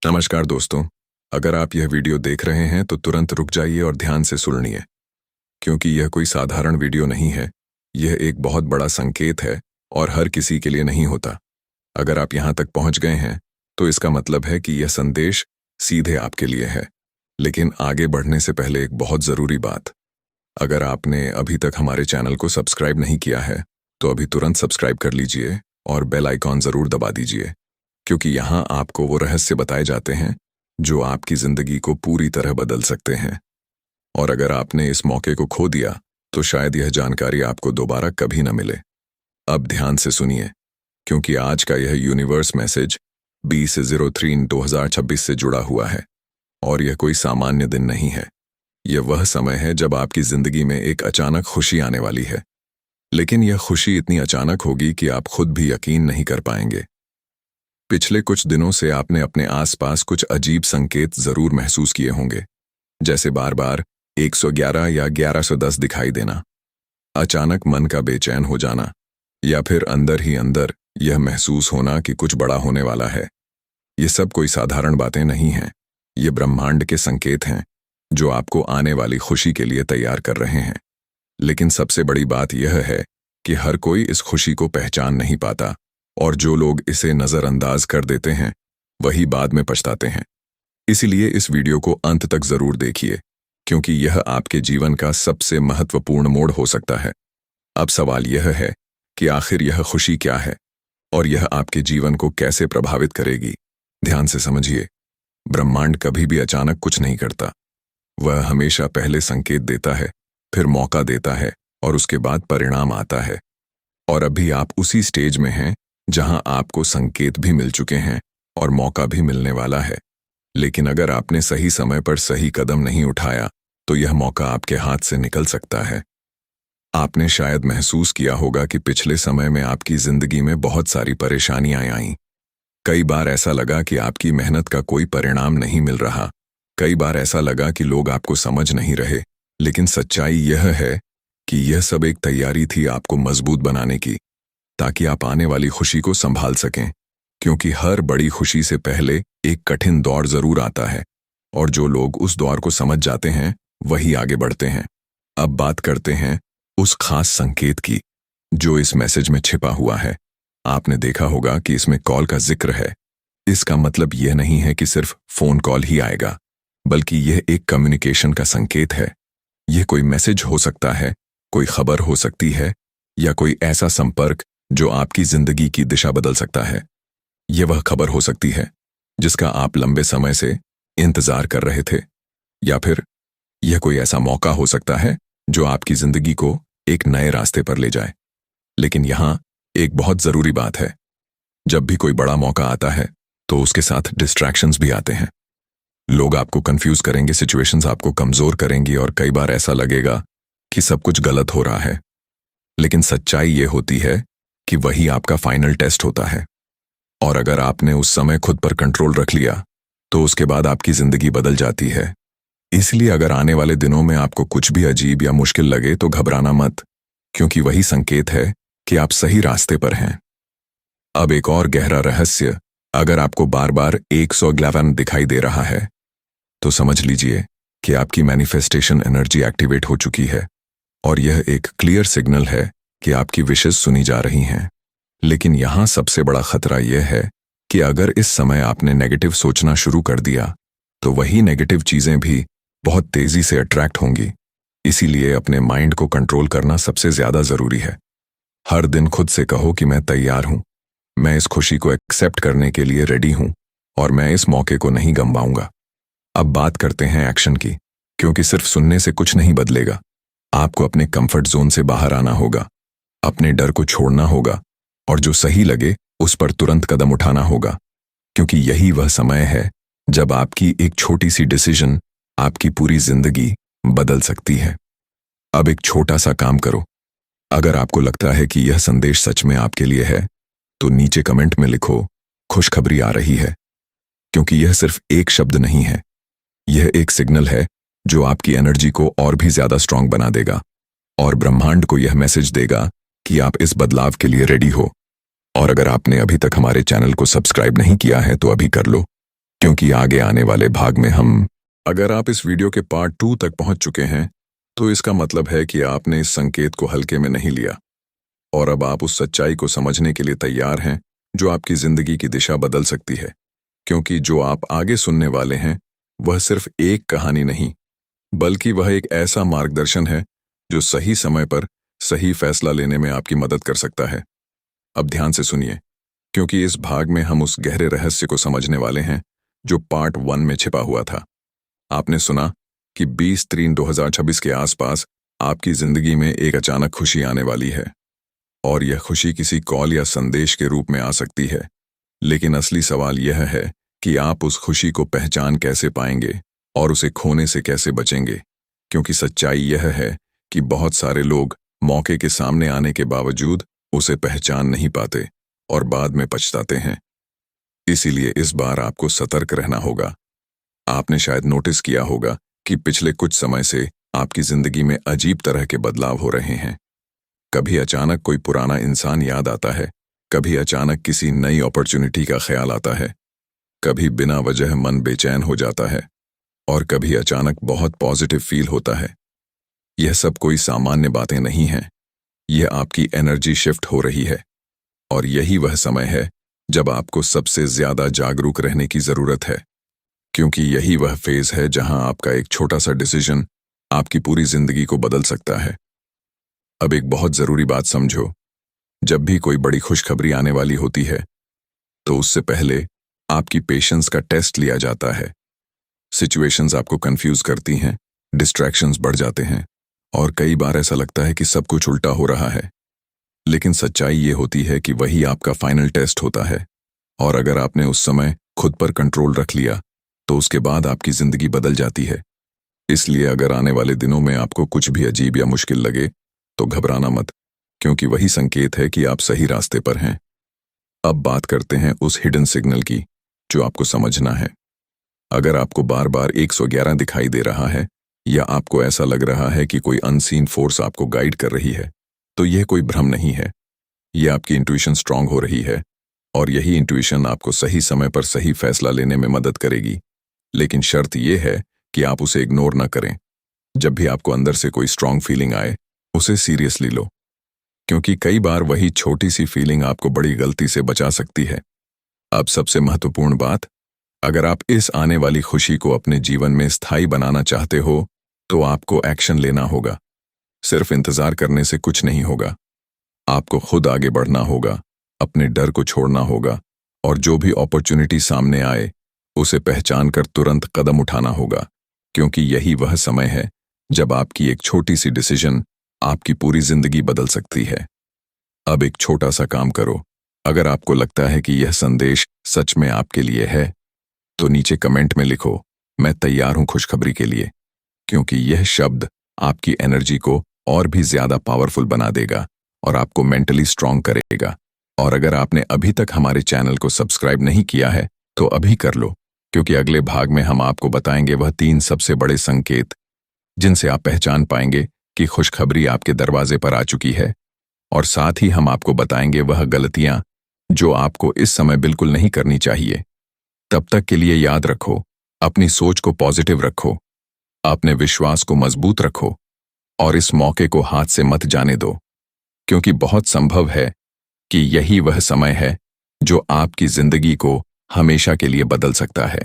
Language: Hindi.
नमस्कार दोस्तों। अगर आप यह वीडियो देख रहे हैं तो तुरंत रुक जाइए और ध्यान से सुनिए, क्योंकि यह कोई साधारण वीडियो नहीं है। यह एक बहुत बड़ा संकेत है और हर किसी के लिए नहीं होता। अगर आप यहाँ तक पहुँच गए हैं तो इसका मतलब है कि यह संदेश सीधे आपके लिए है। लेकिन आगे बढ़ने से पहले एक बहुत ज़रूरी बात। अगर आपने अभी तक हमारे चैनल को सब्सक्राइब नहीं किया है तो अभी तुरंत सब्सक्राइब कर लीजिए और बेल आइकॉन ज़रूर दबा दीजिए, क्योंकि यहाँ आपको वो रहस्य बताए जाते हैं जो आपकी जिंदगी को पूरी तरह बदल सकते हैं। और अगर आपने इस मौके को खो दिया तो शायद यह जानकारी आपको दोबारा कभी न मिले। अब ध्यान से सुनिए, क्योंकि आज का यह यूनिवर्स मैसेज 20/03/2026 से जुड़ा हुआ है। और यह कोई सामान्य दिन नहीं है। यह वह समय है जब आपकी जिंदगी में एक अचानक खुशी आने वाली है। लेकिन यह खुशी इतनी अचानक होगी कि आप खुद भी यकीन नहीं कर पाएंगे। पिछले कुछ दिनों से आपने अपने आसपास कुछ अजीब संकेत जरूर महसूस किए होंगे, जैसे बार बार 111 या 1110 दिखाई देना, अचानक मन का बेचैन हो जाना, या फिर अंदर ही अंदर यह महसूस होना कि कुछ बड़ा होने वाला है। ये सब कोई साधारण बातें नहीं हैं। ये ब्रह्मांड के संकेत हैं जो आपको आने वाली खुशी के लिए तैयार कर रहे हैं। लेकिन सबसे बड़ी बात यह है कि हर कोई इस खुशी को पहचान नहीं पाता, और जो लोग इसे नज़रअंदाज कर देते हैं वही बाद में पछताते हैं। इसीलिए इस वीडियो को अंत तक जरूर देखिए, क्योंकि यह आपके जीवन का सबसे महत्वपूर्ण मोड़ हो सकता है। अब सवाल यह है कि आखिर यह खुशी क्या है और यह आपके जीवन को कैसे प्रभावित करेगी। ध्यान से समझिए, ब्रह्मांड कभी भी अचानक कुछ नहीं करता। वह हमेशा पहले संकेत देता है, फिर मौका देता है और उसके बाद परिणाम आता है। और अभी आप उसी स्टेज में हैं जहां आपको संकेत भी मिल चुके हैं और मौका भी मिलने वाला है। लेकिन अगर आपने सही समय पर सही कदम नहीं उठाया तो यह मौका आपके हाथ से निकल सकता है। आपने शायद महसूस किया होगा कि पिछले समय में आपकी जिंदगी में बहुत सारी परेशानियां आईं। कई बार ऐसा लगा कि आपकी मेहनत का कोई परिणाम नहीं मिल रहा। कई बार ऐसा लगा कि लोग आपको समझ नहीं रहे। लेकिन सच्चाई यह है कि यह सब एक तैयारी थी आपको मजबूत बनाने की, ताकि आप आने वाली खुशी को संभाल सकें। क्योंकि हर बड़ी खुशी से पहले एक कठिन दौर जरूर आता है, और जो लोग उस दौर को समझ जाते हैं वही आगे बढ़ते हैं। अब बात करते हैं उस खास संकेत की जो इस मैसेज में छिपा हुआ है। आपने देखा होगा कि इसमें कॉल का जिक्र है। इसका मतलब यह नहीं है कि सिर्फ फोन कॉल ही आएगा, बल्कि यह एक कम्युनिकेशन का संकेत है। यह कोई मैसेज हो सकता है, कोई खबर हो सकती है, या कोई ऐसा संपर्क जो आपकी जिंदगी की दिशा बदल सकता है। यह वह खबर हो सकती है जिसका आप लंबे समय से इंतजार कर रहे थे, या फिर यह कोई ऐसा मौका हो सकता है जो आपकी जिंदगी को एक नए रास्ते पर ले जाए। लेकिन यहां एक बहुत जरूरी बात है। जब भी कोई बड़ा मौका आता है तो उसके साथ डिस्ट्रैक्शंस भी आते हैं। लोग आपको कंफ्यूज करेंगे, सिचुएशंस आपको कमजोर करेंगी, और कई बार ऐसा लगेगा कि सब कुछ गलत हो रहा है। लेकिन सच्चाई यह होती है कि वही आपका फाइनल टेस्ट होता है। और अगर आपने उस समय खुद पर कंट्रोल रख लिया तो उसके बाद आपकी जिंदगी बदल जाती है। इसलिए अगर आने वाले दिनों में आपको कुछ भी अजीब या मुश्किल लगे तो घबराना मत, क्योंकि वही संकेत है कि आप सही रास्ते पर हैं। अब एक और गहरा रहस्य, अगर आपको बार बार 111 दिखाई दे रहा है तो समझ लीजिए कि आपकी मैनिफेस्टेशन एनर्जी एक्टिवेट हो चुकी है, और यह एक क्लियर सिग्नल है कि आपकी विशेस सुनी जा रही हैं। लेकिन यहां सबसे बड़ा खतरा यह है कि अगर इस समय आपने नेगेटिव सोचना शुरू कर दिया तो वही नेगेटिव चीजें भी बहुत तेजी से अट्रैक्ट होंगी। इसीलिए अपने माइंड को कंट्रोल करना सबसे ज्यादा जरूरी है। हर दिन खुद से कहो कि मैं तैयार हूं, मैं इस खुशी को एक्सेप्ट करने के लिए रेडी हूं, और मैं इस मौके को नहीं गंवाऊंगा। अब बात करते हैं एक्शन की, क्योंकि सिर्फ सुनने से कुछ नहीं बदलेगा। आपको अपने कंफर्ट जोन से बाहर आना होगा, अपने डर को छोड़ना होगा, और जो सही लगे उस पर तुरंत कदम उठाना होगा। क्योंकि यही वह समय है जब आपकी एक छोटी सी डिसीजन आपकी पूरी जिंदगी बदल सकती है। अब एक छोटा सा काम करो। अगर आपको लगता है कि यह संदेश सच में आपके लिए है तो नीचे कमेंट में लिखो, खुशखबरी आ रही है। क्योंकि यह सिर्फ एक शब्द नहीं है, यह एक सिग्नल है जो आपकी एनर्जी को और भी ज्यादा स्ट्रांग बना देगा, और ब्रह्मांड को यह मैसेज देगा कि आप इस बदलाव के लिए रेडी हो। और अगर आपने अभी तक हमारे चैनल को सब्सक्राइब नहीं किया है तो अभी कर लो, क्योंकि आगे आने वाले भाग में हम अगर आप इस वीडियो के पार्ट 2 तक पहुंच चुके हैं तो इसका मतलब है कि आपने इस संकेत को हल्के में नहीं लिया और अब आप उस सच्चाई को समझने के लिए तैयार हैं जो आपकी जिंदगी की दिशा बदल सकती है। क्योंकि जो आप आगे सुनने वाले हैं वह सिर्फ एक कहानी नहीं बल्कि वह एक ऐसा मार्गदर्शन है जो सही समय पर सही फैसला लेने में आपकी मदद कर सकता है। अब ध्यान से सुनिए, क्योंकि इस भाग में हम उस गहरे रहस्य को समझने वाले हैं जो पार्ट 1 में छिपा हुआ था। आपने सुना कि 20/3/2026 के आसपास आपकी जिंदगी में एक अचानक खुशी आने वाली है और यह खुशी किसी कॉल या संदेश के रूप में आ सकती है। लेकिन असली सवाल यह है कि आप उस खुशी को पहचान कैसे पाएंगे और उसे खोने से कैसे बचेंगे। क्योंकि सच्चाई यह है कि बहुत सारे लोग मौके के सामने आने के बावजूद उसे पहचान नहीं पाते और बाद में पछताते हैं। इसीलिए इस बार आपको सतर्क रहना होगा। आपने शायद नोटिस किया होगा कि पिछले कुछ समय से आपकी जिंदगी में अजीब तरह के बदलाव हो रहे हैं। कभी अचानक कोई पुराना इंसान याद आता है, कभी अचानक किसी नई अपॉर्चुनिटी का ख्याल आता है, कभी बिना वजह मन बेचैन हो जाता है और कभी अचानक बहुत पॉजिटिव फील होता है। यह सब कोई सामान्य बातें नहीं हैं, यह आपकी एनर्जी शिफ्ट हो रही है और यही वह समय है जब आपको सबसे ज्यादा जागरूक रहने की जरूरत है। क्योंकि यही वह फेज है जहां आपका एक छोटा सा डिसीजन आपकी पूरी जिंदगी को बदल सकता है। अब एक बहुत जरूरी बात समझो, जब भी कोई बड़ी खुशखबरी आने वाली होती है तो उससे पहले आपकी पेशेंस का टेस्ट लिया जाता है। सिचुएशंस आपको कंफ्यूज करती हैं, डिस्ट्रैक्शंस बढ़ जाते हैं और कई बार ऐसा लगता है कि सब कुछ उल्टा हो रहा है। लेकिन सच्चाई ये होती है कि वही आपका फाइनल टेस्ट होता है और अगर आपने उस समय खुद पर कंट्रोल रख लिया तो उसके बाद आपकी जिंदगी बदल जाती है। इसलिए अगर आने वाले दिनों में आपको कुछ भी अजीब या मुश्किल लगे तो घबराना मत, क्योंकि वही संकेत है कि आप सही रास्ते पर हैं। अब बात करते हैं उस हिडन सिग्नल की जो आपको समझना है। अगर आपको बार बार 111 दिखाई दे रहा है या आपको ऐसा लग रहा है कि कोई अनसीन फोर्स आपको गाइड कर रही है तो यह कोई भ्रम नहीं है, यह आपकी इंट्यूशन स्ट्रांग हो रही है और यही इंट्यूशन आपको सही समय पर सही फैसला लेने में मदद करेगी। लेकिन शर्त यह है कि आप उसे इग्नोर ना करें। जब भी आपको अंदर से कोई स्ट्रांग फीलिंग आए उसे सीरियसली लो, क्योंकि कई बार वही छोटी सी फीलिंग आपको बड़ी गलती से बचा सकती है। अब सबसे महत्वपूर्ण बात, अगर आप इस आने वाली खुशी को अपने जीवन में स्थायी बनाना चाहते हो तो आपको एक्शन लेना होगा। सिर्फ इंतजार करने से कुछ नहीं होगा। आपको खुद आगे बढ़ना होगा, अपने डर को छोड़ना होगा और जो भी अपॉर्चुनिटी सामने आए उसे पहचान कर तुरंत कदम उठाना होगा। क्योंकि यही वह समय है जब आपकी एक छोटी सी डिसीजन आपकी पूरी जिंदगी बदल सकती है। अब एक छोटा सा काम करो, अगर आपको लगता है कि यह संदेश सच में आपके लिए है तो नीचे कमेंट में लिखो, मैं तैयार हूं खुशखबरी के लिए। क्योंकि यह शब्द आपकी एनर्जी को और भी ज्यादा पावरफुल बना देगा और आपको मेंटली स्ट्रांग करेगा। और अगर आपने अभी तक हमारे चैनल को सब्सक्राइब नहीं किया है तो अभी कर लो, क्योंकि अगले भाग में हम आपको बताएंगे वह 3 सबसे बड़े संकेत जिनसे आप पहचान पाएंगे कि खुशखबरी आपके दरवाजे पर आ चुकी है। और साथ ही हम आपको बताएंगे वह गलतियां जो आपको इस समय बिल्कुल नहीं करनी चाहिए। तब तक के लिए याद रखो, अपनी सोच को पॉजिटिव रखो, अपने विश्वास को मजबूत रखो और इस मौके को हाथ से मत जाने दो, क्योंकि बहुत संभव है कि यही वह समय है जो आपकी जिंदगी को हमेशा के लिए बदल सकता है।